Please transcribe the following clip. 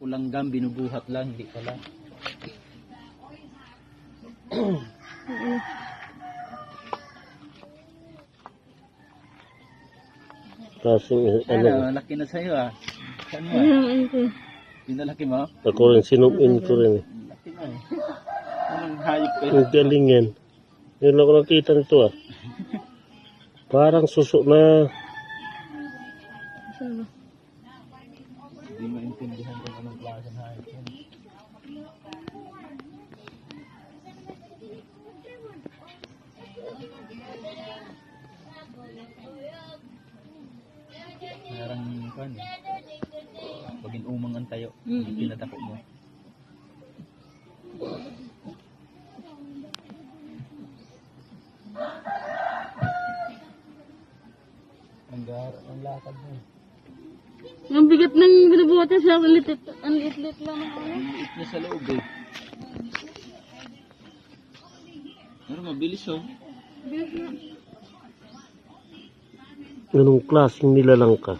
langgam, binubuhat lang, hindi pala. Kasing Ano, laki na sa'yo ah. Saan mo? Pinalaki mo? Ako rin, sinumin ko rin. Laki na eh. Anong hayop kayo? Ang galing yan. Yun lang ako nakita nito ah. Parang suso na. Hindi maintindihan kung anong klase ng hayop yan. Parang kan. Pagin umang ang tayo, pinadako mo. Ang lakad mo. Ang bigat ng binubuhat niya siya, ang liit-liit lang. Ang liit niya sa loob eh. Pero mabilis oh. Bigat na. Anong klaseng nilalang ka?